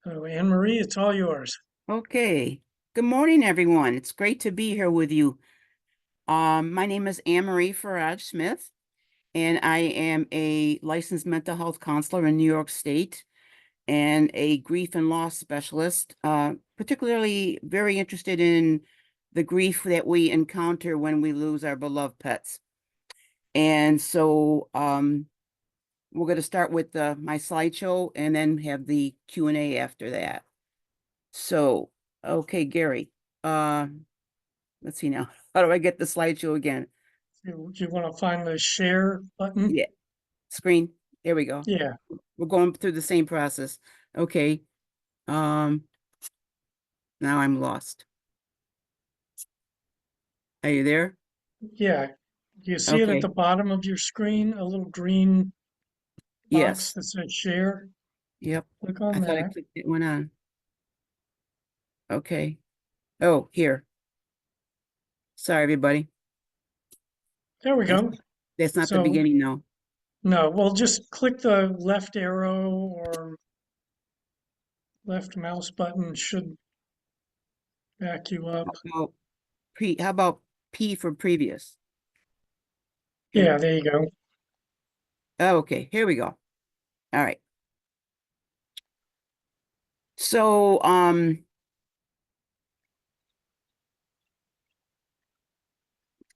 Anne Marie, it's all yours. Okay. Good morning, everyone. It's great to be here with you. My name is Anne Marie Farage-Smith, and I am a licensed mental health counselor in New York State and a grief and loss specialist, particularly very interested in the grief that we encounter when we lose our beloved pets. And so we're going to start with my slideshow and then have the Q&A after that. So, okay, Gary. Uh, let's see now. How do I get the slideshow again? You want to find the share button? Yeah, screen. There we go. Yeah, We're going through the same process. Okay. Um, Now I'm lost. Are you there? yeah. You see it at the Okay. bottom of your screen, a little green box Yes. that says share. Yep. Click I on thought I that. clicked it went on. Okay. Oh, here. Sorry, everybody. There we That's go. that's not the So, beginning now. no, well, just click the left arrow or left mouse button should back you up. How about P for previous? Here. Yeah, there you go. Oh, okay. Here we go. All right. So,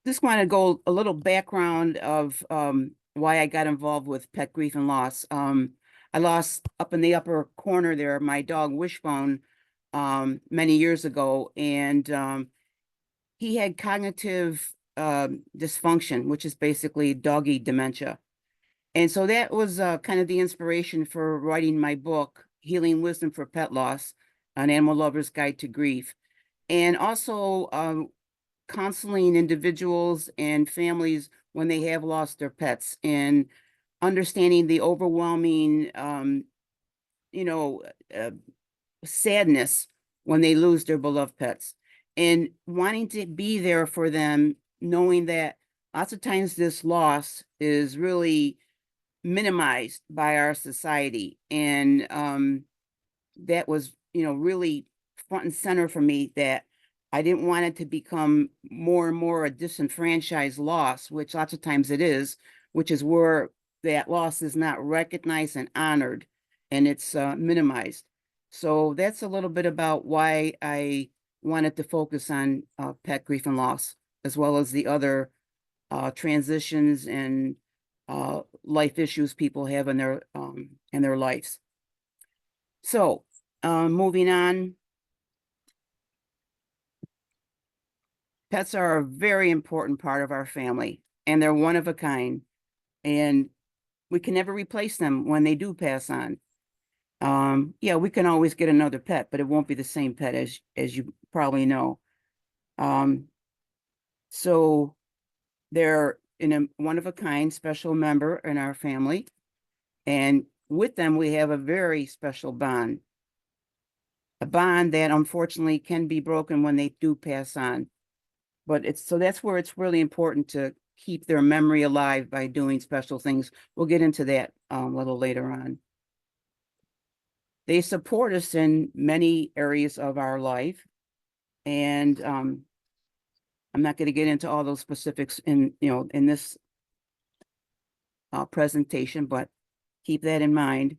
just want to go a little background of why I got involved with pet grief and loss. I lost up in the upper corner there my dog Wishbone many years ago, and he had cognitive dysfunction, which is basically doggy dementia. And so that was kind of the inspiration for writing my book, Healing Wisdom for Pet Loss, An Animal Lover's Guide to Grief. And also counseling individuals and families when they have lost their pets and understanding the overwhelming, you know, uh, sadness when they lose their beloved pets and wanting to be there for them, knowing that lots of times this loss is really minimized by our society. And that was, really front and center for me, that I didn't want it to become more and more a disenfranchised loss, which lots of times it is, which is where that loss is not recognized and honored and it's minimized. So that's a little bit about why I wanted to focus on pet grief and loss, as well as the other transitions and life issues people have in their lives. So, moving on, pets are a very important part of our family, and they're one of a kind, and we can never replace them when they do pass on. Yeah, we can always get another pet, but it won't be the same pet as you probably know. Um, so they're in a one of a kind special member in our family, and with them we have a very special bond, a bond that unfortunately can be broken when they do pass on. But it's so that's where it's really important to keep their memory alive by doing special things. We'll get into that a little later on. They support us in many areas of our life, and I'm not going to get into all those specifics in this presentation, but keep that in mind.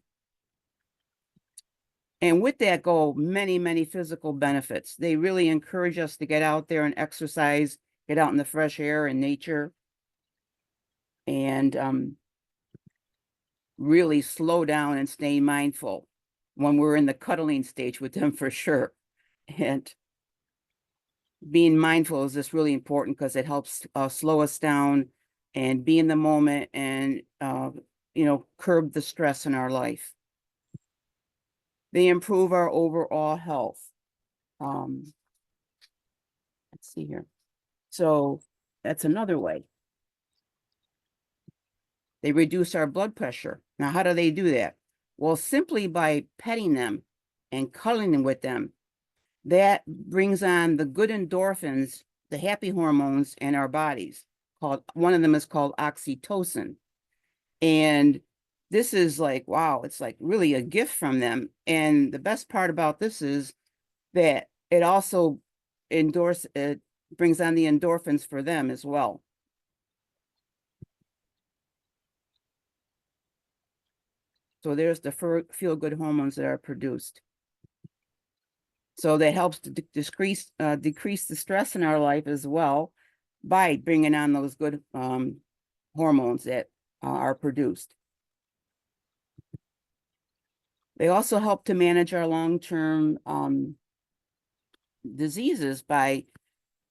And with that go many physical benefits. They really encourage us to get out there and exercise, get out in the fresh air and nature, and really slow down and stay mindful when we're in the cuddling stage with them for sure. And being mindful is just really important because it helps slow us down and be in the moment and, curb the stress in our life. They improve our overall health. Um, let's see here. So that's another way. They reduce our blood pressure. Now, how do they do that? Well, simply by petting them and cuddling with them. That brings on the good endorphins, the happy hormones in our bodies. Called one of them is called oxytocin. And this is like, wow, it's like really a gift from them. And the best part about this is that it also it brings on the endorphins for them as well. So there's the feel-good hormones that are produced. So that helps to decrease the stress in our life as well by bringing on those good hormones that are produced. They also help to manage our long-term diseases by,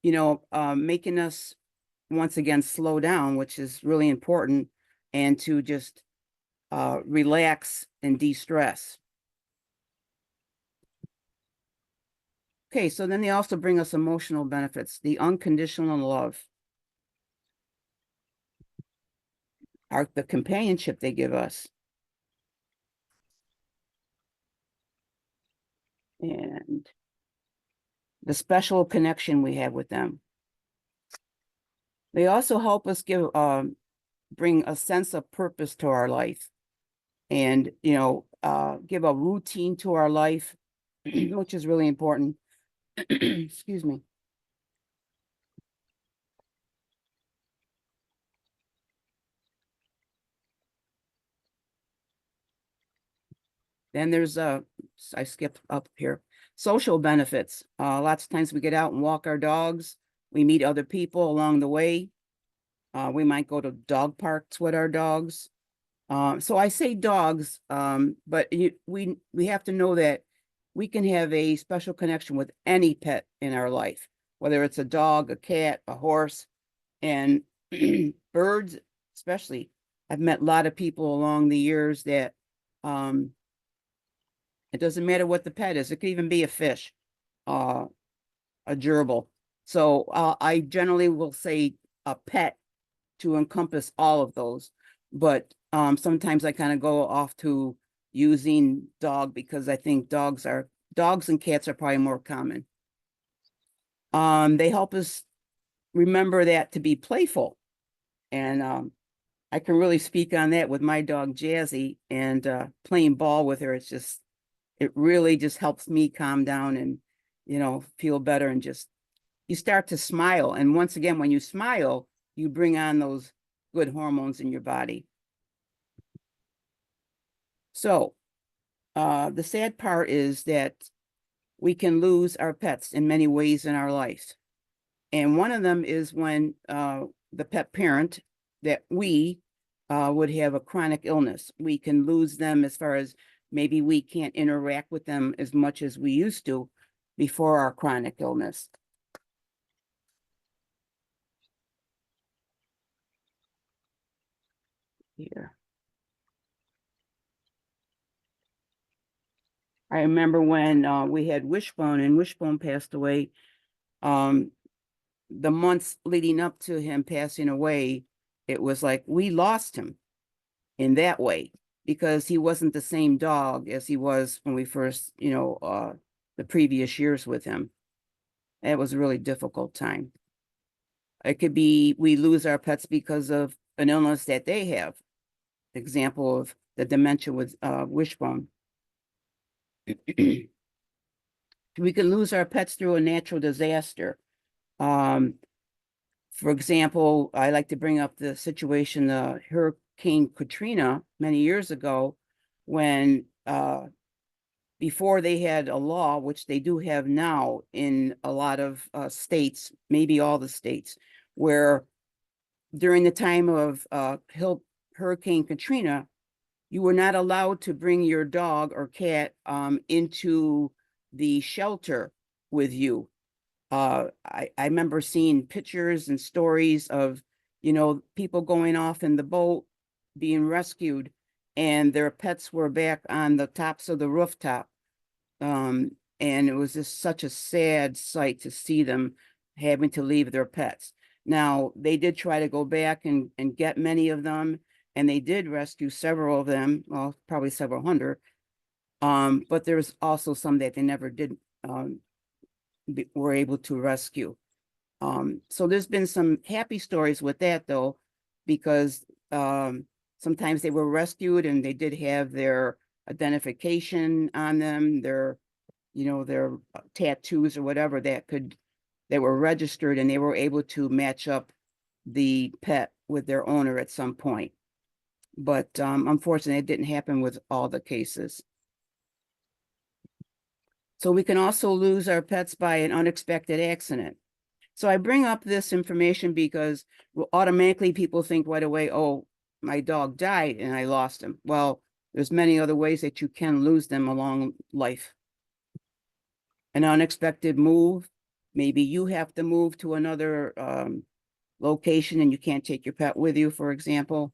making us once again slow down, which is really important, and to just relax and de-stress. Okay, so then they also bring us emotional benefits, the unconditional love, the companionship they give us, and the special connection we have with them. They also help us bring a sense of purpose to our life, and give a routine to our life, which is really important. Excuse me. Then there's I skipped up here, social benefits. Lots of times we get out and walk our dogs. We meet other people along the way. We might go to dog parks with our dogs. So I say dogs, but we have to know that we can have a special connection with any pet in our life, whether it's a dog, a cat, a horse, and birds, especially. I've met a lot of people along the years that it doesn't matter what the pet is. It could even be a fish, a gerbil. So I generally will say a pet to encompass all of those. But sometimes I kind of go off to using dog because I think dogs and cats are probably more common. They help us remember that to be playful. And I can really speak on that with my dog Jazzy, and playing ball with her. It really just helps me calm down and, feel better, and just, you start to smile. And once again, when you smile, you bring on those good hormones in your body. So the sad part is that we can lose our pets in many ways in our life. And one of them is when the pet parent that we would have a chronic illness. We can lose them as far as maybe we can't interact with them as much as we used to before our chronic illness. Here. I remember when we had Wishbone, and Wishbone passed away. The months leading up to him passing away, it was like we lost him in that way, because he wasn't the same dog as he was when we first, the previous years with him. It was a really difficult time. It could be we lose our pets because of an illness that they have. Example of the dementia with Wishbone. We can lose our pets through a natural disaster. For example, I like to bring up the situation, Hurricane Katrina many years ago, when before they had a law, which they do have now in a lot of states, maybe all the states, where during the time of Hurricane Katrina, you were not allowed to bring your dog or cat into the shelter with you. I remember seeing pictures and stories of, people going off in the boat, being rescued, and their pets were back on the tops of the rooftop. And it was just such a sad sight to see them having to leave their pets. Now, they did try to go back and get many of them, and they did rescue several of them, well, probably several hundred. But there's also some that they never did were able to rescue. So there's been some happy stories with that, though, because Sometimes they were rescued and they did have their identification on them, their, their tattoos or whatever that were registered, and they were able to match up the pet with their owner at some point. But unfortunately, it didn't happen with all the cases. So we can also lose our pets by an unexpected accident. So I bring up this information because automatically people think right away, oh, my dog died and I lost him. Well, there's many other ways that you can lose them along life. An unexpected move, maybe you have to move to another location and you can't take your pet with you, for example.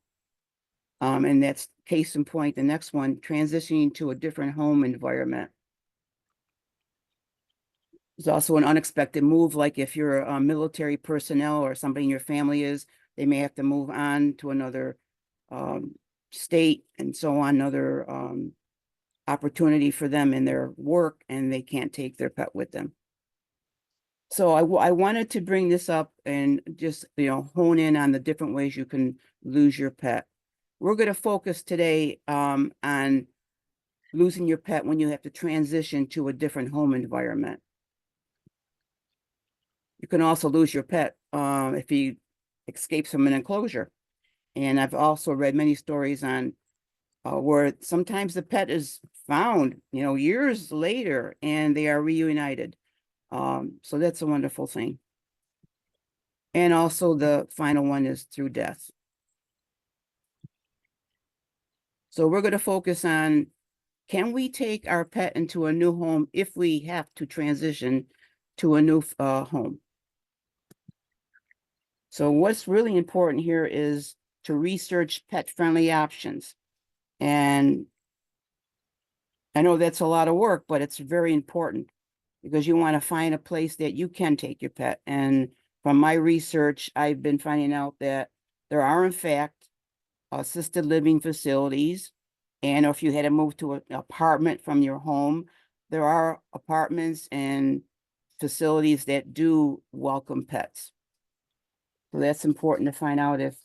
And that's case in point, the next one, transitioning to a different home environment. There's also an unexpected move, like if you're a military personnel or somebody in your family is, they may have to move on to another state and so on, another opportunity for them in their work, and they can't take their pet with them. So I wanted to bring this up and just, hone in on the different ways you can lose your pet. We're going to focus today on losing your pet when you have to transition to a different home environment. You can also lose your pet if he escapes from an enclosure. And I've also read many stories on where sometimes the pet is found, years later, and they are reunited. So that's a wonderful thing. And also the final one is through death. So we're going to focus on, can we take our pet into a new home if we have to transition to a new home? So what's really important here is to research pet-friendly options. And I know that's a lot of work, but it's very important because you want to find a place that you can take your pet. And from my research, I've been finding out that there are, in fact, assisted living facilities. And if you had to move to an apartment from your home, there are apartments and facilities that do welcome pets. So that's important to find out if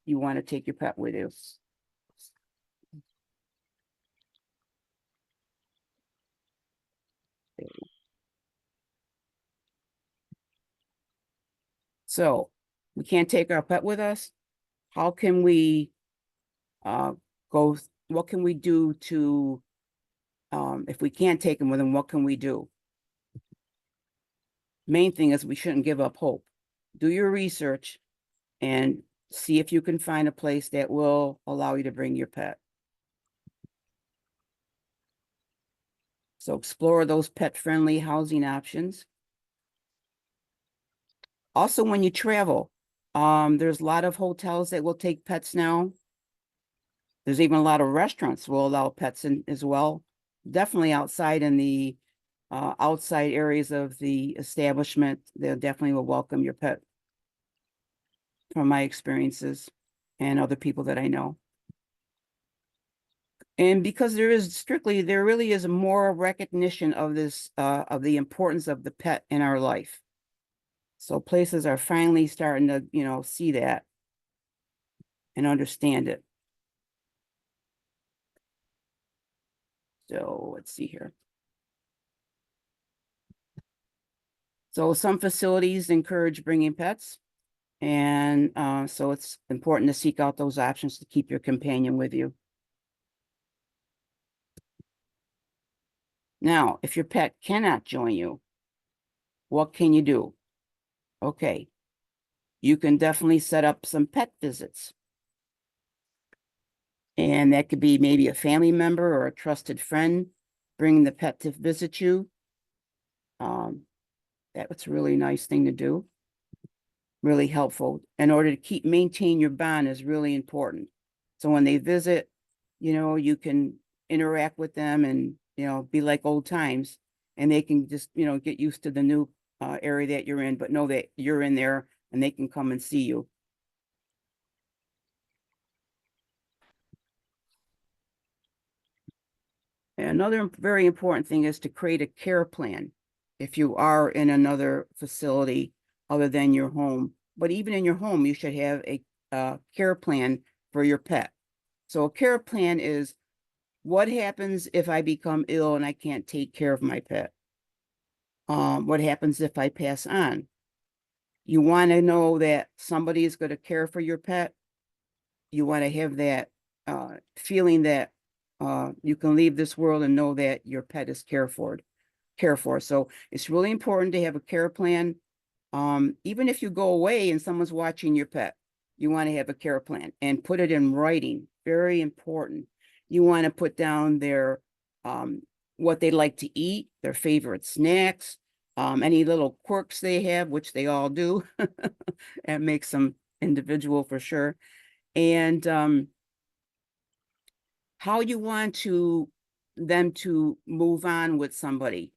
you want to take your pet with you. So we can't take our pet with us. How can we go? What can we do to, if we can't take them with them, what can we do? Main thing is we shouldn't give up hope. Do your research and see if you can find a place that will allow you to bring your pet. So explore those pet-friendly housing options. Also, when you travel, there's a lot of hotels that will take pets now. There's even a lot of restaurants will allow pets in as well. Definitely outside in the outside areas of the establishment, they definitely will welcome your pet, from my experiences and other people that I know. And because there really is more recognition of this, of the importance of the pet in our life. So places are finally starting to, see that and understand it. So let's see here. So some facilities encourage bringing pets. And so it's important to seek out those options to keep your companion with you. Now, if your pet cannot join you, what can you do? Okay, you can definitely set up some pet visits. And that could be maybe a family member or a trusted friend bringing the pet to visit you. That's a really nice thing to do. Really helpful. In order to maintain your bond is really important. So when they visit, you can interact with them and, be like old times, and they can just, get used to the new area that you're in, but know that you're in there and they can come and see you. Another very important thing is to create a care plan if you are in another facility other than your home. But even in your home, you should have a care plan for your pet. So a care plan is, what happens if I become ill and I can't take care of my pet? What happens if I pass on? You want to know that somebody is going to care for your pet. You want to have that feeling that you can leave this world and know that your pet is cared for. So it's really important to have a care plan. Even if you go away and someone's watching your pet, you want to have a care plan and put it in writing. Very important. You want to put down their what they like to eat, their favorite snacks, any little quirks they have, which they all do. And makes them individual for sure. And how you want them to move on with somebody.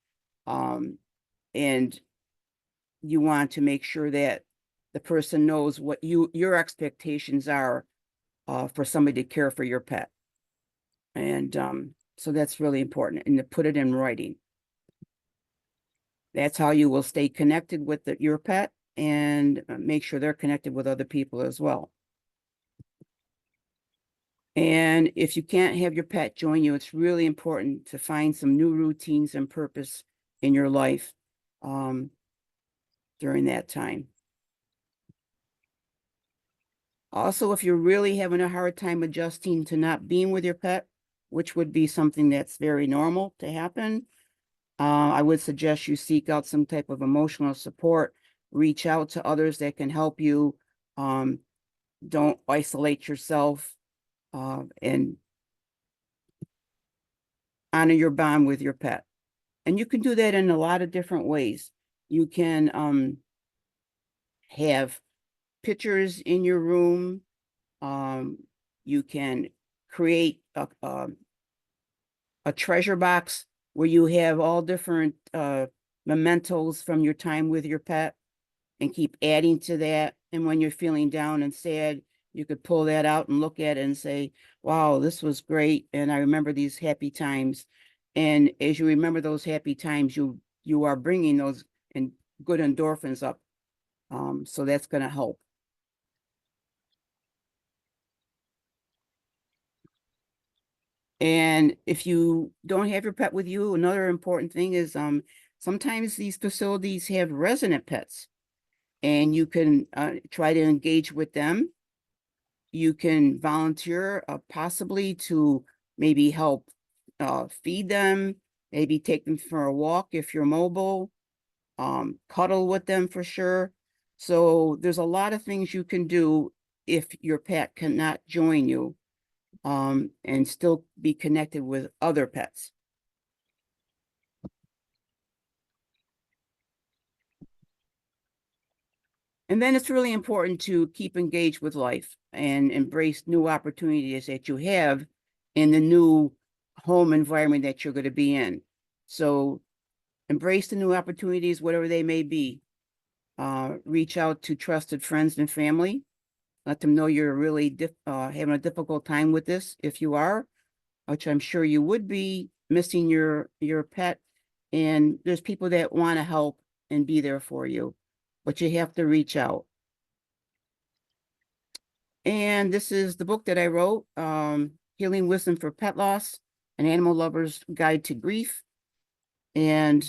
And you want to make sure that the person knows what your expectations are for somebody to care for your pet. And so that's really important, and to put it in writing. That's how you will stay connected with your pet and make sure they're connected with other people as well. And if you can't have your pet join you, it's really important to find some new routines and purpose in your life during that time. Also, if you're really having a hard time adjusting to not being with your pet, which would be something that's very normal to happen, I would suggest you seek out some type of emotional support, reach out to others that can help you. Don't isolate yourself, and honor your bond with your pet. And you can do that in a lot of different ways. You can have pictures in your room. You can create a treasure box where you have all different mementos from your time with your pet, and keep adding to that. And when you're feeling down and sad, you could pull that out and look at it and say, wow, this was great. And I remember these happy times. And as you remember those happy times, you are bringing those and good endorphins up. So that's going to help. And if you don't have your pet with you, another important thing is sometimes these facilities have resident pets, and you can try to engage with them. You can volunteer possibly to maybe help feed them, maybe take them for a walk if you're mobile, cuddle with them for sure. So there's a lot of things you can do if your pet cannot join you, and still be connected with other pets. And then it's really important to keep engaged with life and embrace new opportunities that you have in the new home environment that you're going to be in. So embrace the new opportunities, whatever they may be. Reach out to trusted friends and family. Let them know you're really having a difficult time with this, if you are, which I'm sure you would be, missing your pet. And there's people that want to help and be there for you, but you have to reach out. And this is the book that I wrote, Healing Wisdom for Pet Loss, An Animal Lover's Guide to Grief. And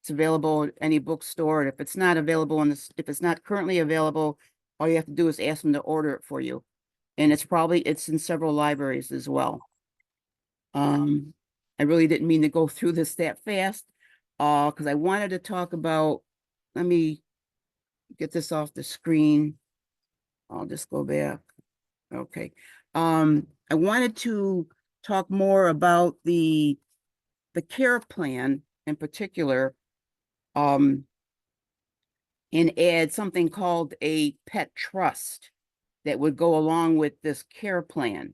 it's available at any bookstore. And if it's not available if it's not currently available, all you have to do is ask them to order it for you. And it's in several libraries as well. I really didn't mean to go through this that fast, because I wanted to talk about, let me get this off the screen. I'll just go back. Okay. I wanted to talk more about the care plan in particular, and add something called a pet trust that would go along with this care plan.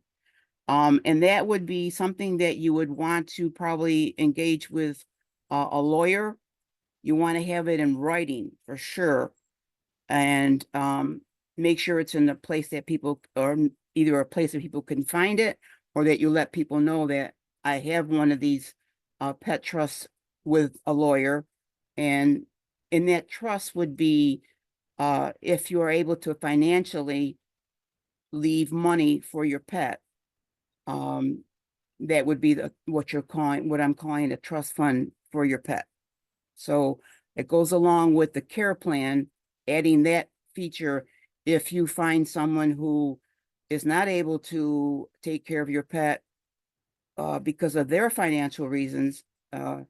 And that would be something that you would want to probably engage with a lawyer. You want to have it in writing for sure, and make sure it's in a place that people, or either a place that people can find it, or that you let people know that I have one of these pet trusts with a lawyer. And in that trust would be, if you are able to financially leave money for your pet, that would be what I'm calling a trust fund for your pet. So it goes along with the care plan, adding that feature. If you find someone who is not able to take care of your pet because of their financial reasons, and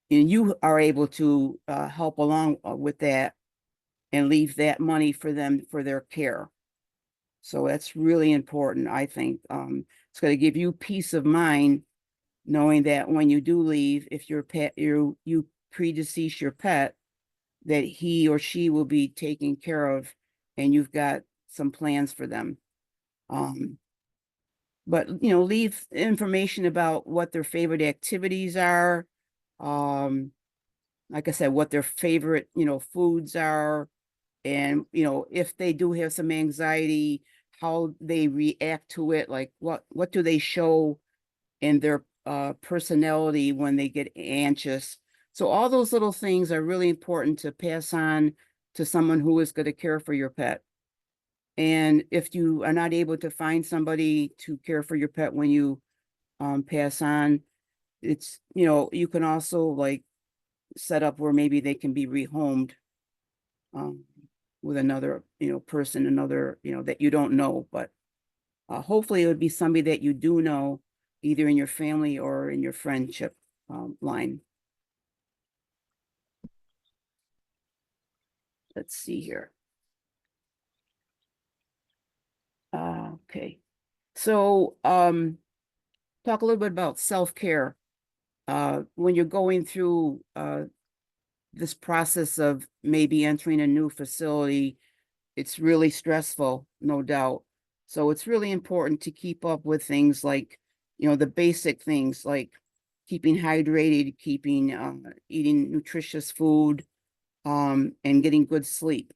you are able to help along with that and leave that money for them for their care. So that's really important, I think. It's going to give you peace of mind knowing that when you do leave, if your pet, you predecease your pet, that he or she will be taken care of and you've got some plans for them. But leave information about what their favorite activities are. Like I said, what their favorite, foods are. And, if they do have some anxiety, how they react to it, like what do they show in their personality when they get anxious. So all those little things are really important to pass on to someone who is going to care for your pet. And if you are not able to find somebody to care for your pet when you pass on, it's, you can also like set up where maybe they can be rehomed with another, person, another, that you don't know, but hopefully it would be somebody that you do know, either in your family or in your friendship line. Let's see here. Okay. So talk a little bit about self-care. When you're going through this process of maybe entering a new facility, it's really stressful, no doubt. So it's really important to keep up with things like, the basic things like keeping hydrated, eating nutritious food, and getting good sleep.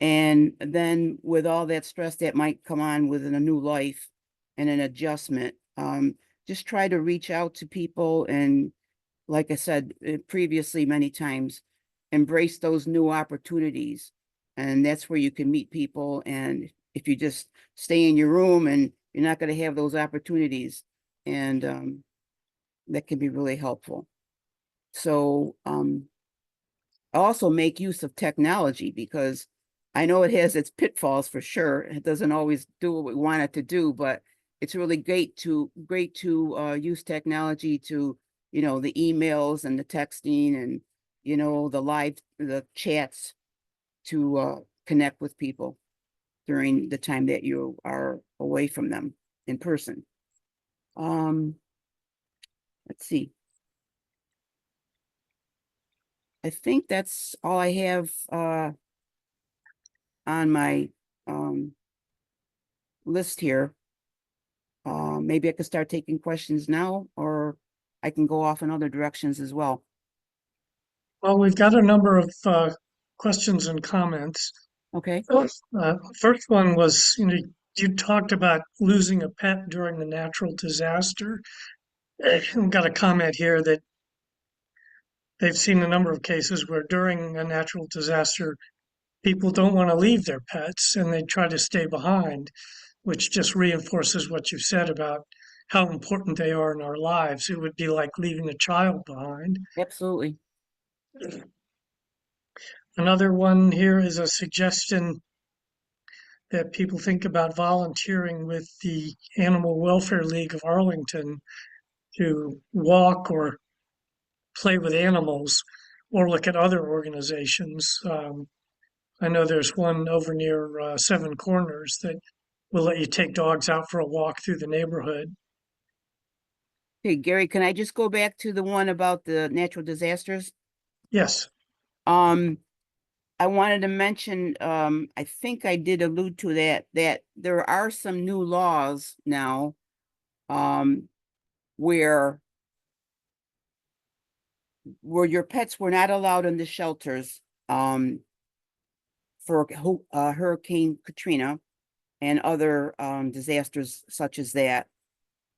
And then with all that stress that might come on within a new life and an adjustment, just try to reach out to people and, like I said previously many times, embrace those new opportunities. And that's where you can meet people. And if you just stay in your room, and you're not going to have those opportunities, and that can be really helpful. So also make use of technology, because I know it has its pitfalls for sure. It doesn't always do what we want it to do, but it's really great to use technology to, the emails and the texting and, the chats to connect with people during the time that you are away from them in person. Let's see. I think that's all I have on my list here. Maybe I could start taking questions now, or I can go off in other directions as well. Well, we've got a number of questions and comments. Okay. First one was, you talked about losing a pet during the natural disaster. We've got a comment here that they've seen a number of cases where during a natural disaster, people don't want to leave their pets and they try to stay behind, which just reinforces what you said about how important they are in our lives. It would be like leaving a child behind. Absolutely. Another one here is a suggestion that people think about volunteering with the Animal Welfare League of Arlington to walk or play with animals or look at other organizations. I know there's one over near Seven Corners that will let you take dogs out for a walk through the neighborhood. Okay, Gary, can I just go back to the one about the natural disasters? Yes. I wanted to mention, I think I did allude to that there are some new laws now, where your pets were not allowed in the shelters, for Hurricane Katrina and other disasters such as that.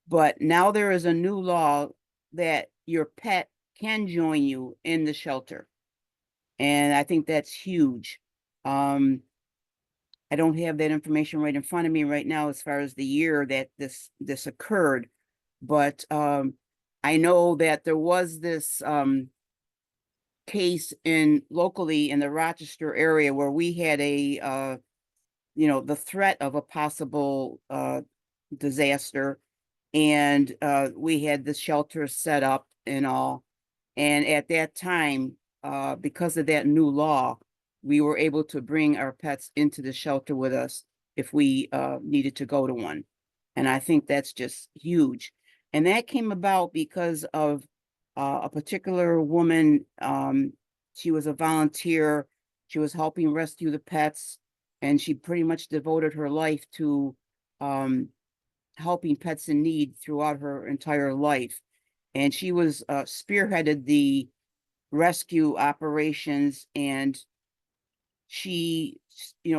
But now there is a new law that your pet can join you in the shelter. And I think that's huge. I don't have that information right in front of me right now as far as the year that this occurred, but I know that there was this case in locally in the Rochester area where we had a the threat of a possible disaster, and we had the shelter set up and all. And at that time, because of that new law, we were able to bring our pets into the shelter with us if we needed to go to one. And I think that's just huge. And that came about because of a particular woman. She was a volunteer. She was helping rescue the pets, and she pretty much devoted her life to um, helping pets in need throughout her entire life. And she was spearheaded the rescue operations, and she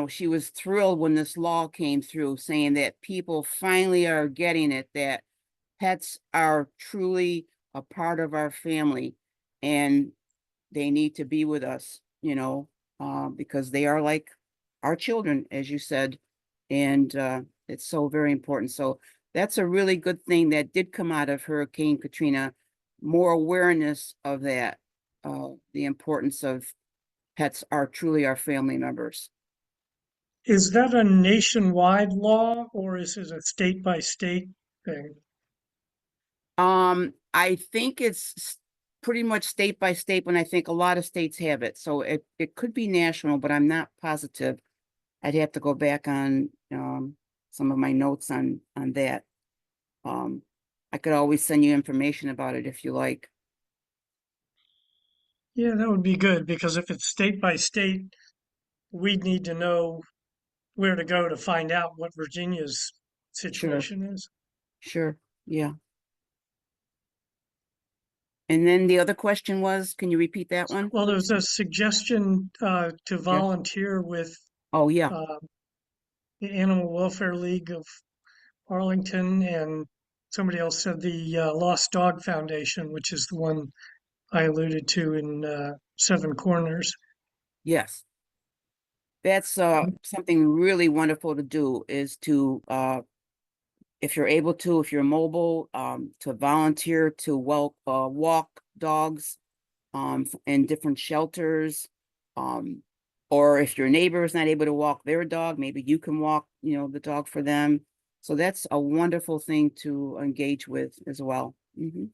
she was thrilled when this law came through saying that people finally are getting it, that pets are truly a part of our family and they need to be with us, because they are like our children, as you said, and it's so very important. So that's a really good thing that did come out of Hurricane Katrina, more awareness of that, the importance of pets are truly our family members. Is that a nationwide law or is it a state by state thing? I think it's pretty much state by state, when I think a lot of states have it. So it could be national, but I'm not positive. I'd have to go back on some of my notes on that. Um, I could always send you information about it if you like. Yeah, that would be good because if it's state by state, we'd need to know where to go to find out what Virginia's Sure, situation is. sure. Yeah. And then the other question was, can you repeat that one? Well, there's a suggestion to Yeah. volunteer with Oh, yeah. uh, the Animal Welfare League of Arlington, and somebody else said the Lost Dog Foundation, which is the one I alluded to in Seven Corners. Yes. That's something really wonderful to do, is to if you're able to, if you're mobile, to volunteer to walk dogs in different shelters. Um, or if your neighbor is not able to walk their dog, maybe you can walk, the dog for them. So that's a wonderful thing to engage with as well. And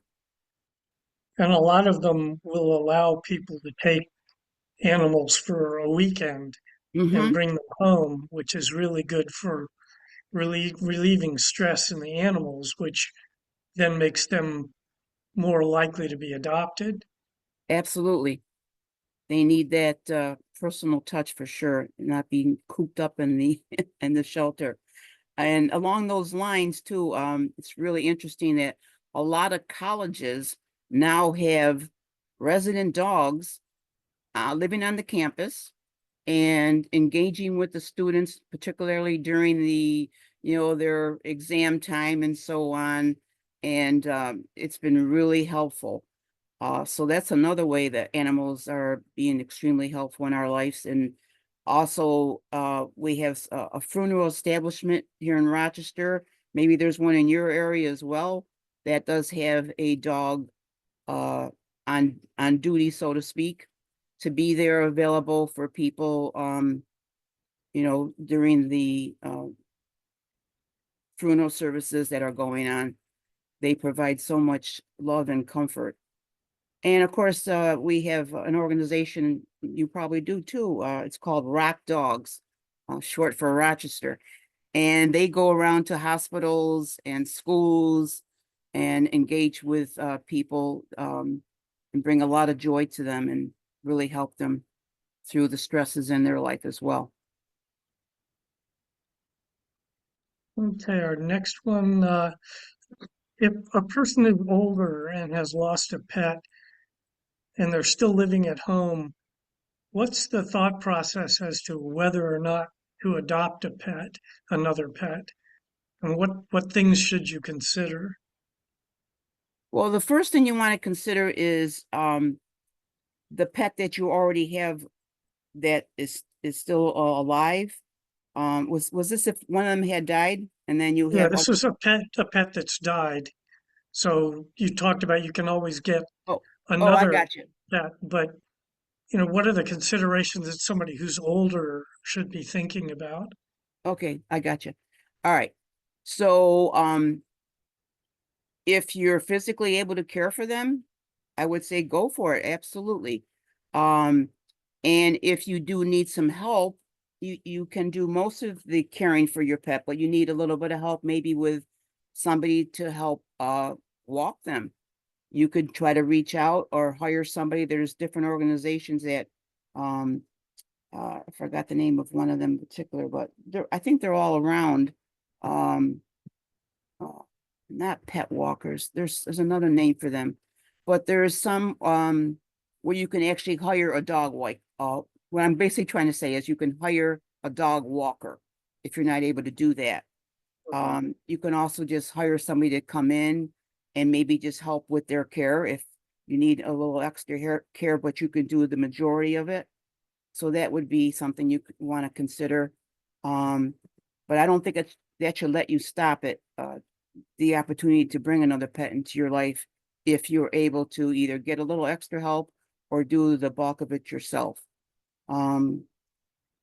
a lot of them will allow people to take animals for a weekend and Hmm. bring them home, which is really good for relieving stress in the animals, which then makes them more likely to be adopted. Absolutely. They need that personal touch for sure, not being cooped up in the in the shelter. And along those lines too, it's really interesting that a lot of colleges now have resident dogs living on the campus and engaging with the students, particularly during their exam time and so on. And it's been really helpful. So that's another way that animals are being extremely helpful in our lives. And also, we have a funeral establishment here in Rochester. Maybe there's one in your area as well that does have a dog uh, on duty, so to speak, to be there available for people, during the funeral services that are going on. They provide so much love and comfort. And of course, we have an organization, you probably do too. It's called Rock Dogs, short for Rochester. And they go around to hospitals and schools and engage with people, and bring a lot of joy to them and really help them through the stresses in their life as well. Okay, our next one. If a person is older and has lost a pet and they're still living at home, what's the thought process as to whether or not to adopt a pet, another pet? And what things should you consider? Well, the first thing you want to consider is the pet that you already have that is still alive. Was this if one of them had died and then you Yeah, have this other? is a pet that's died. So you talked about you can always get Oh, oh, I another got you. pet, but what are the considerations that somebody who's older should be thinking about? Okay, I got you. All right. So, if you're physically able to care for them, I would say go for it. Absolutely. Um, and if you do need some help, you can do most of the caring for your pet, but you need a little bit of help, maybe with somebody to help walk them. You could try to reach out or hire somebody. There's different organizations that um I forgot the name of one of them in particular, but I think they're all around. Um, uh, Not pet walkers. There's another name for them, but there's some where you can actually hire a dog like what I'm basically trying to say is you can hire a dog walker if you're not able to do that. You can also just hire somebody to come in and maybe just help with their care if you need a little extra care, but you can do the majority of it. So that would be something you want to consider. Um, but I don't think that should let you stop it. The opportunity to bring another pet into your life if you're able to either get a little extra help or do the bulk of it yourself. Um,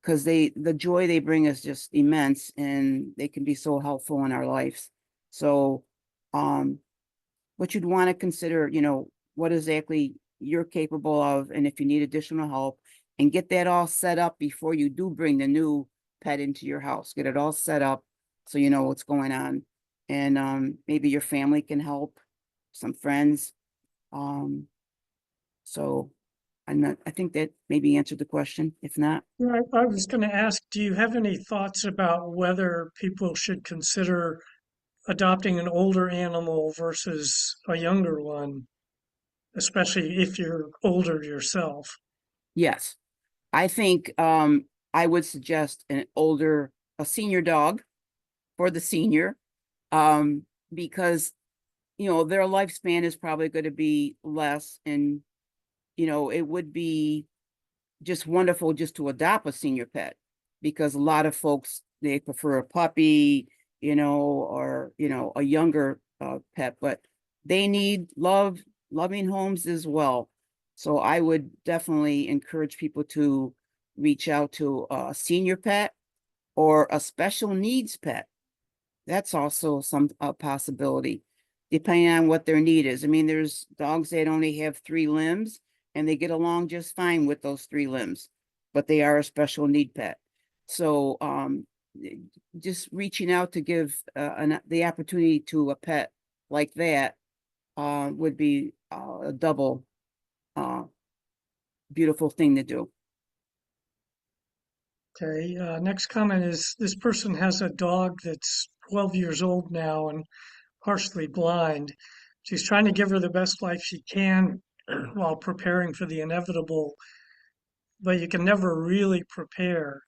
because the joy they bring is just immense and they can be so helpful in our lives. So, um, what you'd want to consider, what exactly you're capable of, and if you need additional help, and get that all set up before you do bring the new pet into your house. Get it all set up so you know what's going on. And maybe your family can help, some friends. Um, so I think that maybe answered the question. If not, Yeah, I was going to ask, do you have any thoughts about whether people should consider adopting an older animal versus a younger one, especially if you're older yourself? yes, I think I would suggest a senior dog for the senior, um, because their lifespan is probably going to be less, and it would be just wonderful just to adopt a senior pet, because a lot of folks, they prefer a puppy, or a younger pet, but they need loving homes as well. So I would definitely encourage people to reach out to a senior pet or a special needs pet. That's also some possibility, depending on what their need is. I mean, there's dogs that only have 3 limbs and they get along just fine with those 3 limbs, but they are a special need pet. So just reaching out to give the opportunity to a pet like that would be a double uh, beautiful thing to do. Okay, next comment is this person has a dog that's 12 years old now and partially blind. She's trying to give her the best life she can while preparing for the inevitable, but you can never really prepare.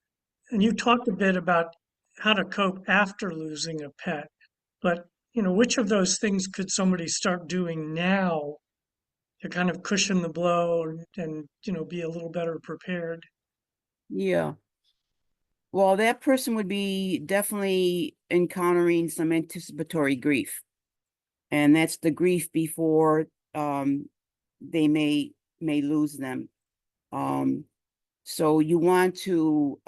And you talked a bit about how to cope after losing a pet, but which of those things could somebody start doing now to kind of cushion the blow and be a little better prepared? Yeah. Well, that person would be definitely encountering some anticipatory grief, and that's the grief before they may lose them. Um, so you want to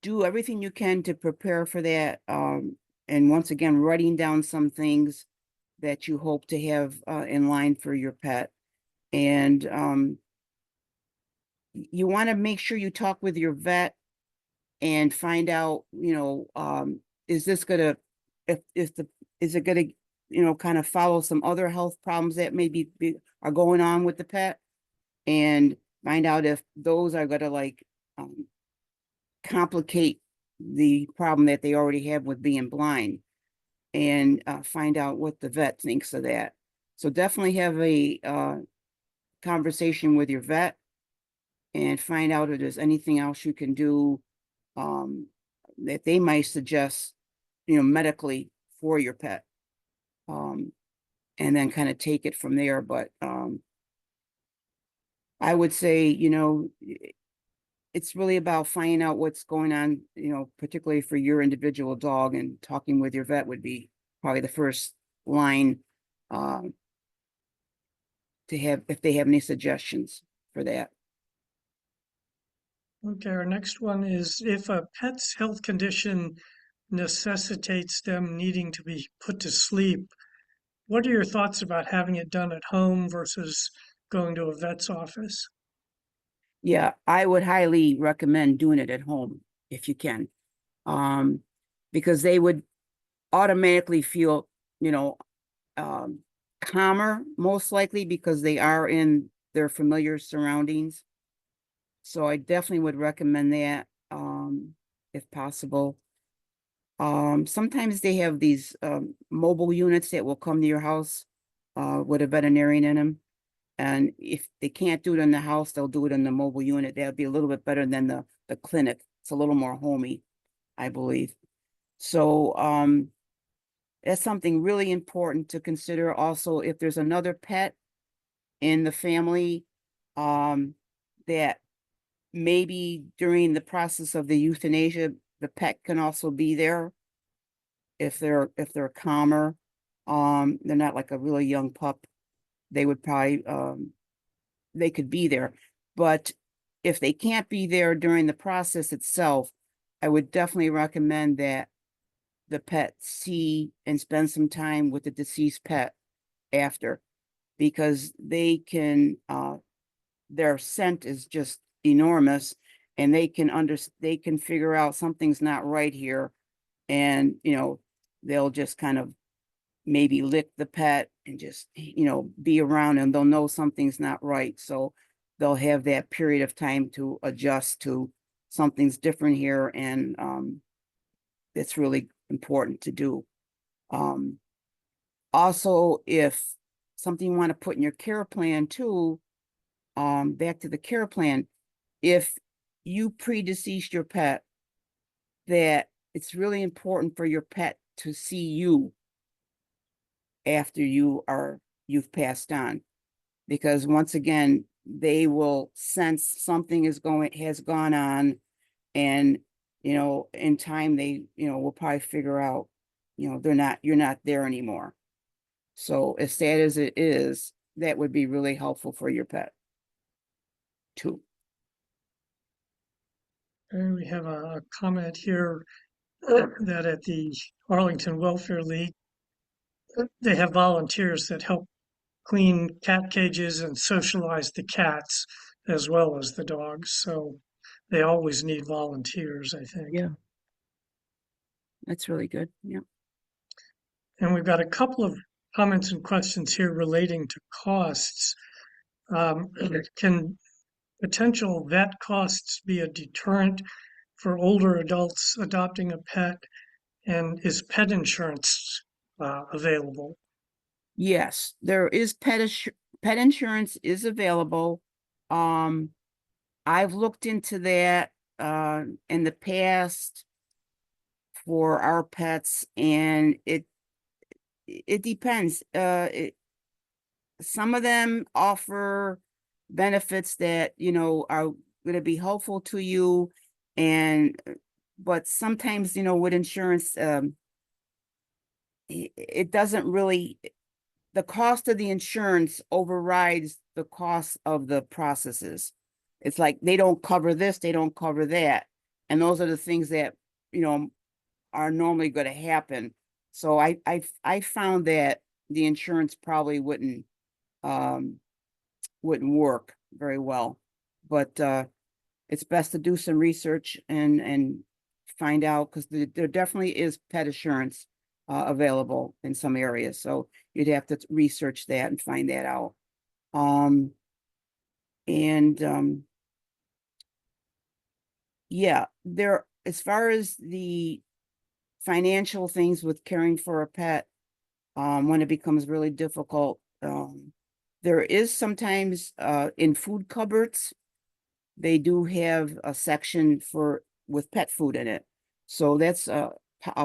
do everything you can to prepare for that. And once again, writing down some things that you hope to have in line for your pet. And you want to make sure you talk with your vet and find out, is this gonna, if the, is it gonna, kind of follow some other health problems that are going on with the pet, and find out if those are gonna like um, complicate the problem that they already have with being blind, and find out what the vet thinks of that. So definitely have a conversation with your vet and find out if there's anything else you can do um, that they might suggest, medically for your pet. Um, and then kind of take it from there. But I would say, it's really about finding out what's going on, particularly for your individual dog, and talking with your vet would be probably the first line um, to have, if they have any suggestions for that. Okay, our next one is if a pet's health condition necessitates them needing to be put to sleep, what are your thoughts about having it done at home versus going to a vet's office? Yeah, I would highly recommend doing it at home if you can, um, because they would automatically feel, you know, um, calmer, most likely because they are in their familiar surroundings. So I definitely would recommend that, if possible. Sometimes they have these mobile units that will come to your house with a veterinarian in them. And if they can't do it in the house, they'll do it in the mobile unit. That'd be a little bit better than the clinic. It's a little more homey, I believe. So that's something really important to consider. Also, if there's another pet in the family um, that maybe during the process of the euthanasia, the pet can also be there if they're calmer. They're not like a really young pup. They would probably they could be there. But if they can't be there during the process itself, I would definitely recommend that the pet see and spend some time with the deceased pet after, because their scent is just enormous, and they can figure out something's not right here, and they'll just kind of maybe lick the pet and just be around, and they'll know something's not right. So they'll have that period of time to adjust to something's different here, and it's really important to do. um Also, if something you want to put in your care plan too, back to the care plan, if you predeceased your pet, that it's really important for your pet to see you after you've passed on, because once again they will sense something has gone on, and in time they will probably figure out you're not there anymore. So as sad as it is, that would be really helpful for your pet too. And we have a comment here that at the Arlington Welfare League, they have volunteers that help clean cat cages and socialize the cats as well as the dogs. So they always need volunteers, I think. Yeah, that's really good. Yeah. And we've got a couple of comments and questions here relating to costs. Can potential vet costs be a deterrent for older adults adopting a pet? And is pet insurance available? Yes, there is pet insurance is available. Um, I've looked into that in the past for our pets, and it depends. Some of them offer benefits that are going to be helpful to you, and but sometimes with insurance, it doesn't really, the cost of the insurance overrides the cost of the processes. It's like they don't cover this, they don't cover that. And those are the things that, are normally going to happen. So I found that the insurance probably um wouldn't work very well. But it's best to do some research and find out, because there definitely is pet insurance available in some areas. So you'd have to research that and find that out. Um, and Yeah, as far as the financial things with caring for a pet, when it becomes really difficult, there is sometimes in food cupboards, they do have a section with pet food in it. So that's a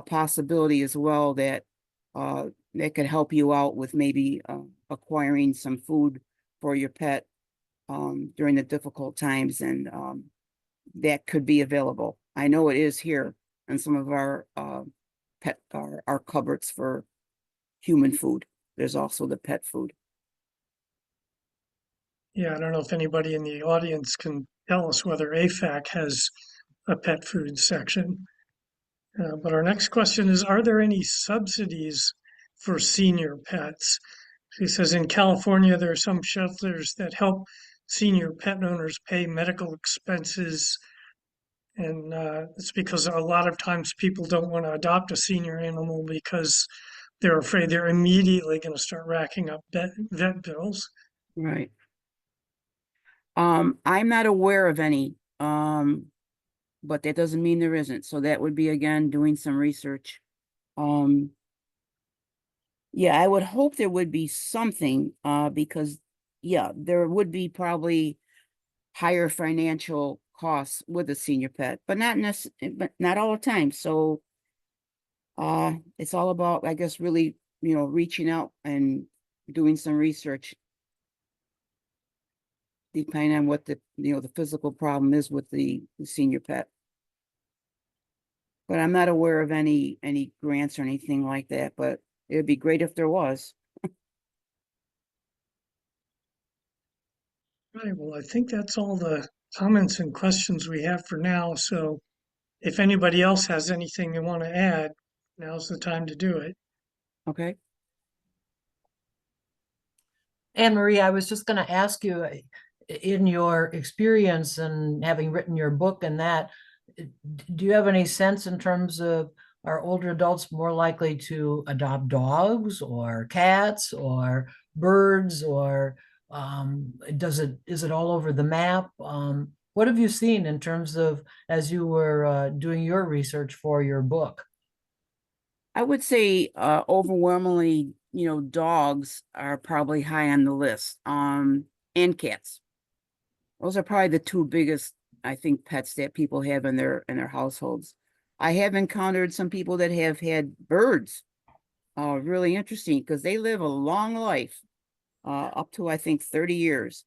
possibility as well, that could help you out with maybe acquiring some food for your pet during the difficult times, and that could be available. I know it is here in some of our our cupboards for human food. There's also the pet food. Yeah, I don't know if anybody in the audience can tell us whether AFAC has a pet food section. But our next question is, are there any subsidies for senior pets? She says in California, there are some shelters that help senior pet owners pay medical expenses. And it's because a lot of times people don't want to adopt a senior animal because they're afraid they're immediately going to start racking up vet bills. Right. I'm not aware of any, but that doesn't mean there isn't. So that would be again doing some research. Um, yeah, I would hope there would be something, because yeah, there would be probably higher financial costs with a senior pet, but but not all the time. So it's all about, I guess, really, reaching out and doing some research, depending on what the physical problem is with the senior pet. But I'm not aware of any grants or anything like that, but it'd be great if there was. Right, well, I think that's all the comments and questions we have for now. So if anybody else has anything they want to add, now's the time to do it. Okay. Anne Marie, I was just going to ask you, in your experience and having written your book and that, do you have any sense in terms of, are older adults more likely to adopt dogs or cats or birds, or is it all over the map? What have you seen in terms of, as you were doing your research for your book? I would say overwhelmingly, dogs are probably high on the list. And cats. Those are probably the two biggest, I think, pets that people have in their households. I have encountered some people that have had birds. Really interesting because they live a long life, up to I think 30 years.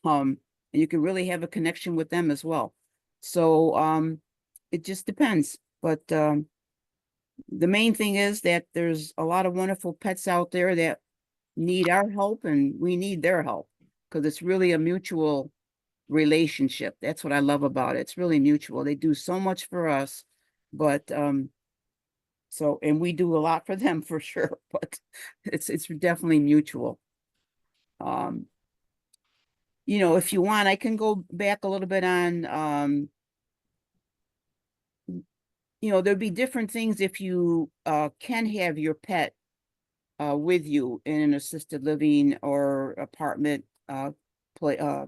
And you can really have a connection with them as well. So it just depends. But the main thing is that there's a lot of wonderful pets out there that need our help and we need their help because it's really a mutual relationship. That's what I love about it. It's really mutual. They do so much for us, but and we do a lot for them for sure, but it's definitely mutual. Um, if you want, I can go back a little bit on there'd be different things if you can have your pet with you in an assisted living or apartment play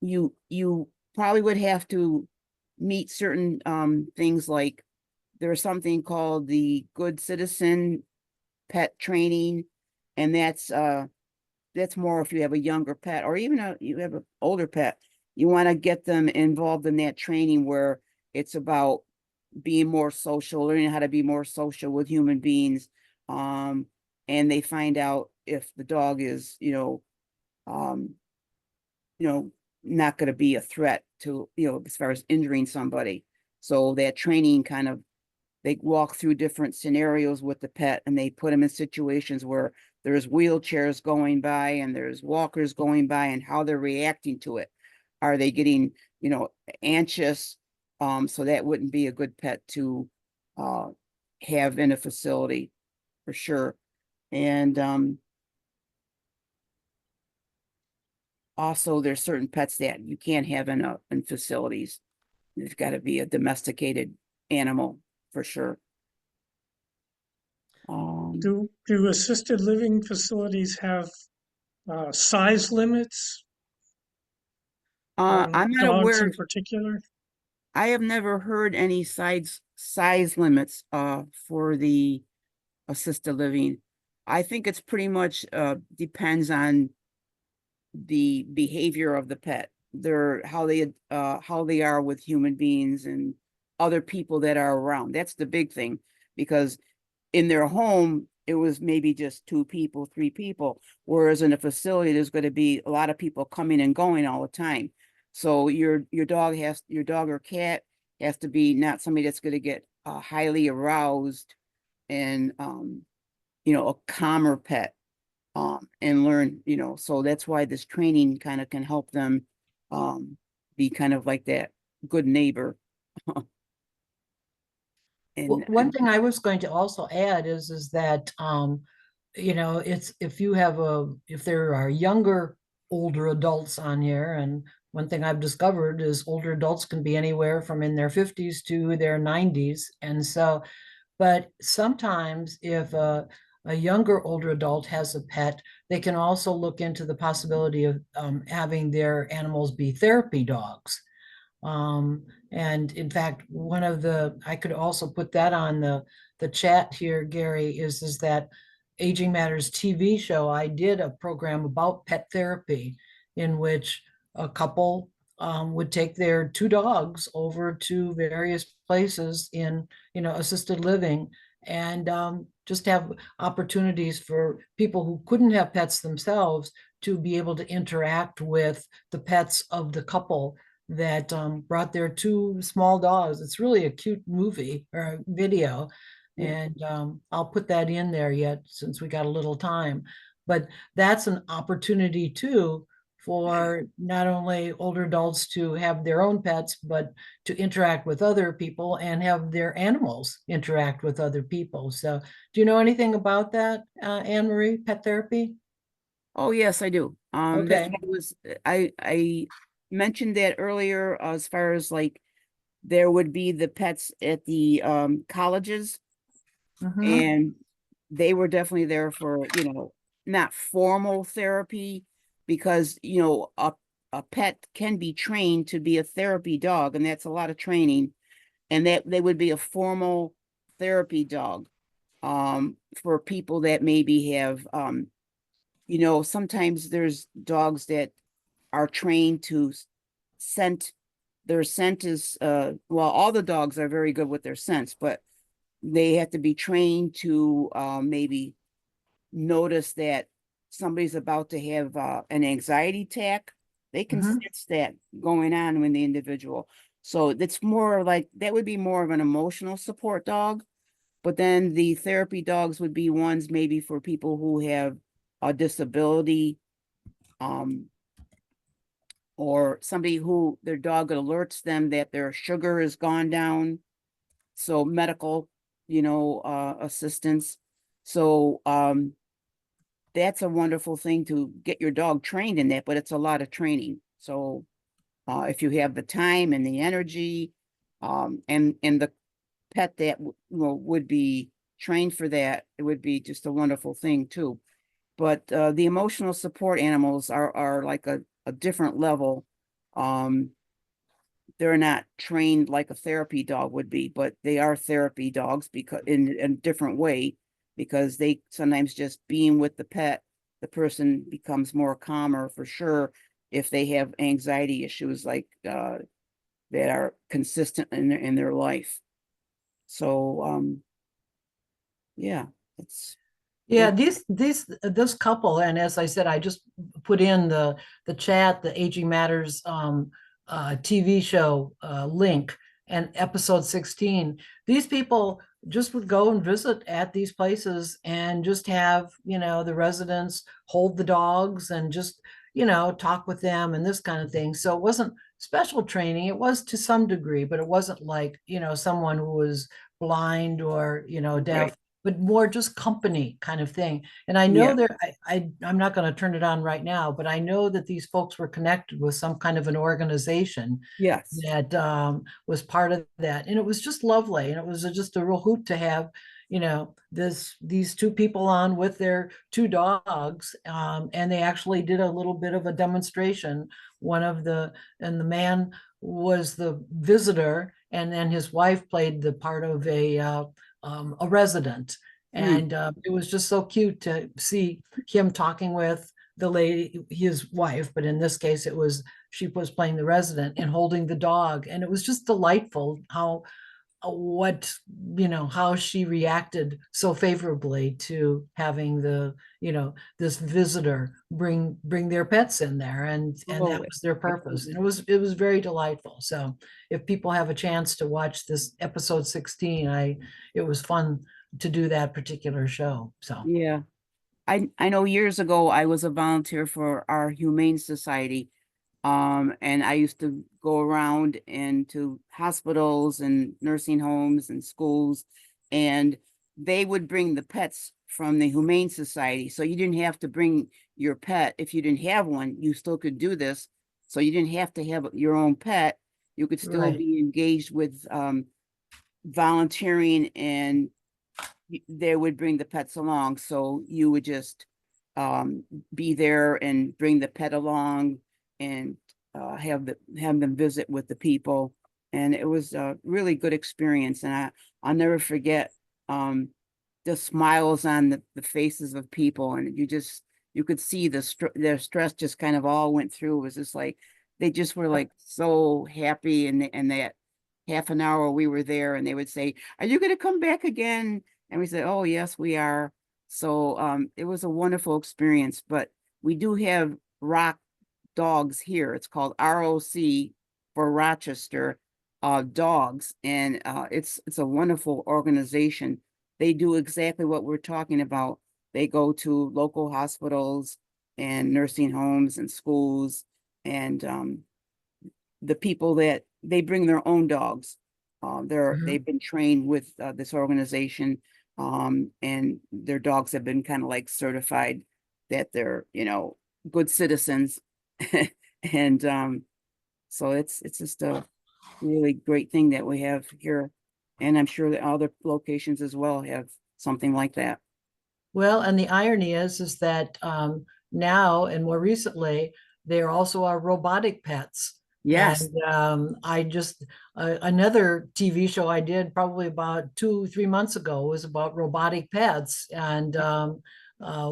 you probably would have to meet certain things like there's something called the good citizen pet training, and that's more if you have a younger pet or even you have an older pet. You want to get them involved in that training where it's about being more social, learning how to be more social with human beings. And they find out if the dog is, um, you know, not going to be a threat to, as far as injuring somebody. So that training kind of, they walk through different scenarios with the pet and they put them in situations where there's wheelchairs going by and there's walkers going by and how they're reacting to it. Are they getting, anxious? So that wouldn't be a good pet to have in a facility for sure. And also there's certain pets that you can't have in facilities. It's got to be a domesticated animal for sure. Do assisted living facilities have size limits on I'm not dogs aware in of, particular? I have never heard any size limits for the assisted living. I think it's pretty much depends on the behavior of the pet, their how they are with human beings and other people that are around. That's the big thing because in their home it was maybe just 2 people, 3 people, whereas in a facility there's going to be a lot of people coming and going all the time. So your dog or cat has to be not somebody that's going to get highly aroused and a calmer pet and learn, so that's why this training kind of can help them be kind of like that good neighbor. And One thing I was going to also add is that it's if there are younger older adults on here, and one thing I've discovered is older adults can be anywhere from in their 50s to their 90s. And so, but sometimes if a younger older adult has a pet, they can also look into the possibility of having their animals be therapy dogs. And in fact, I could also put that on the chat here, Gary, is that Aging Matters TV show. I did a program about pet therapy in which a couple would take their two dogs over to various places in, assisted living, and just have opportunities for people who couldn't have pets themselves to be able to interact with the pets of the couple that brought their two small dogs. It's really a cute movie or video. yeah. And I'll put that in there yet since we got a little time. But that's an opportunity too for not only older adults to have their own pets, but to interact with other people and have their animals interact with other people. So do you know anything about that, Anne Marie, pet therapy? Oh, yes, I do. That's Okay. what I mentioned that earlier, as far as like there would be the pets at the colleges, Mhm. and they were definitely there for, not formal therapy, because, a pet can be trained to be a therapy dog, and that's a lot of training, and that they would be a formal therapy dog for people that maybe have sometimes there's dogs that are trained to scent. Their scent is well, all the dogs are very good with their scents, but they have to be trained to maybe notice that somebody's about to have an anxiety attack. They can Mhm. sense that going on with the individual. So it's more like that would be more of an emotional support dog. But then the therapy dogs would be ones maybe for people who have a disability, um, or somebody who their dog alerts them that their sugar has gone down. So medical, assistance. So that's a wonderful thing to get your dog trained in that, but it's a lot of training. So if you have the time and the energy, and the pet that would be trained for that, it would be just a wonderful thing too. But the emotional support animals are like a different level. Um, they're not trained like a therapy dog would be, but they are therapy dogs because in a different way, because they sometimes just being with the pet, the person becomes more calmer for sure if they have anxiety issues like that are consistent in their life. So yeah, it's Yeah, it this couple, and as I said, I just put in the chat, the Aging Matters TV show link and episode 16. These people just would go and visit at these places and just have, the residents hold the dogs and just, talk with them and this kind of thing. So it wasn't special training. It was to some degree, but it wasn't like, someone who was blind or, deaf, right. but more just company kind of thing. And I know Yeah. there, I'm not going to turn it on right now, but I know that these folks were connected with some kind of an organization Yes. that was part of that. And it was just lovely. And it was just a real hoot to have, these two people on with their two dogs. And they actually did a little bit of a demonstration. And the man was the visitor, and then his wife played the part of a resident. Mm. And it was just so cute to see him talking with the lady, his wife, but in this case, she was playing the resident and holding the dog. And it was just delightful how what, how she reacted so favorably to having this visitor bring their pets in there, and that Oh, was their purpose. excellent. And it was very delightful. So if people have a chance to watch this episode 16, it was fun to do that particular show. So Yeah. I know years ago I was a volunteer for our Humane Society. And I used to go around into hospitals and nursing homes and schools, and they would bring the pets from the Humane Society. So you didn't have to bring your pet. If you didn't have one, you still could do this. So you didn't have to have your own pet. You could still right. be engaged with volunteering, and they would bring the pets along. So you would just um, be there and bring the pet along and have them visit with the people. And it was a really good experience. And I'll never forget the smiles on the faces of people. And you could see their stress just kind of all went through. It was just like, they just were like so happy. And that half an hour we were there, and they would say, "Are you going to come back again?" And we said, "Oh, yes, we are." So it was a wonderful experience. But we do have rock dogs here. It's called ROC for Rochester Dogs, and it's a wonderful organization. They do exactly what we're talking about. They go to local hospitals and nursing homes and schools, and the people that they bring their own dogs. Mhm. They've been trained with this organization, and their dogs have been kind of like certified that they're, good citizens. And so it's just a really great thing that we have here. And I'm sure that other locations as well have something like that. Well, and the irony is that now and more recently, there also are robotic pets. Yes. And I just, another TV show I did probably about 2, 3 months ago was about robotic pets. And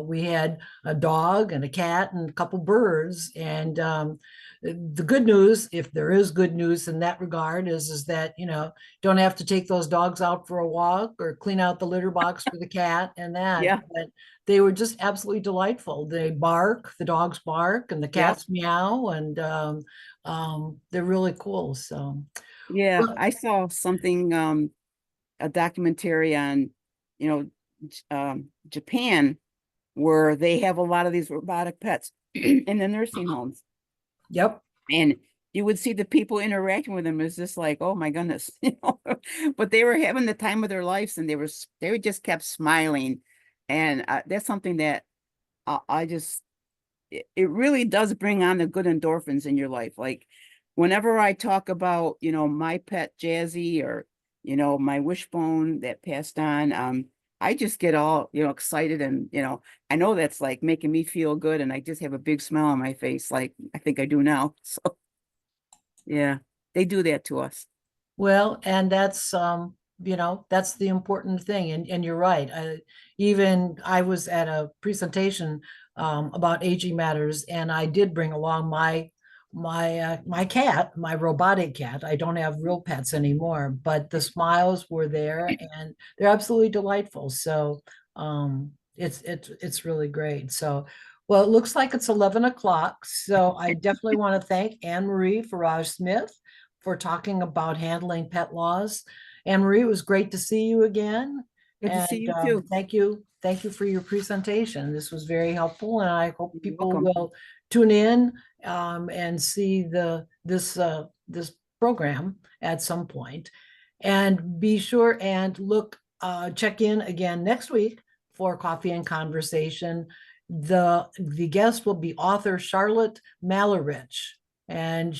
we had a dog and a cat and a couple birds. And the good news, if there is good news in that regard, is that, don't have to take those dogs out for a walk or clean out the litter box for the cat and that. Yeah. But they were just absolutely delightful. They bark, the dogs bark, and the Yep. cats meow, and they're really cool. So, Yeah. well, I saw something, a documentary on, you know, Japan, where they have a lot of these robotic pets in the nursing homes. yep. And you would see the people interacting with them is just like, oh my goodness, but they were having the time of their lives, and they just kept smiling. And that's something that I just, it really does bring on the good endorphins in your life. Like whenever I talk about, my pet Jazzy, or, my wishbone that passed on, I just get all, excited, and, I know that's like making me feel good, and I just have a big smile on my face, like I think I do now. So yeah, they do that to us. Well, and that's the important thing. And you're right. Even I was at a presentation about aging matters, and I did bring along my cat, my robotic cat. I don't have real pets anymore, but the smiles were there, and they're absolutely delightful. So it's really great. So well, it looks like it's 11 o'clock. So I definitely want to thank Anne Marie Farage-Smith for talking about handling pet laws. Anne Marie, it was great to see you again. Good to see And you too. thank you. Thank you for your presentation. This was very helpful, and I hope You're people welcome. will tune in and see this program at some point. And be sure and check in again next week for Coffee and Conversation. The guest will be author Charlotte Malerich, and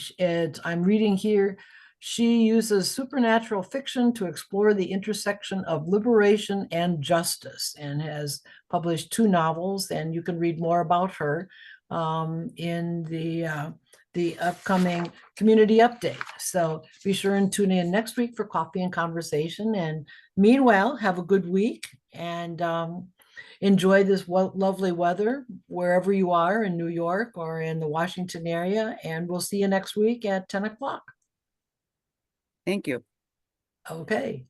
I'm reading here. She uses supernatural fiction to explore the intersection of liberation and justice, and has published 2 novels. And you can read more about her in the upcoming community update. So be sure and tune in next week for Coffee and Conversation. And meanwhile, have a good week, and enjoy this lovely weather wherever you are in New York or in the Washington area. And we'll see you next week at 10 o'clock. Thank you. Okay.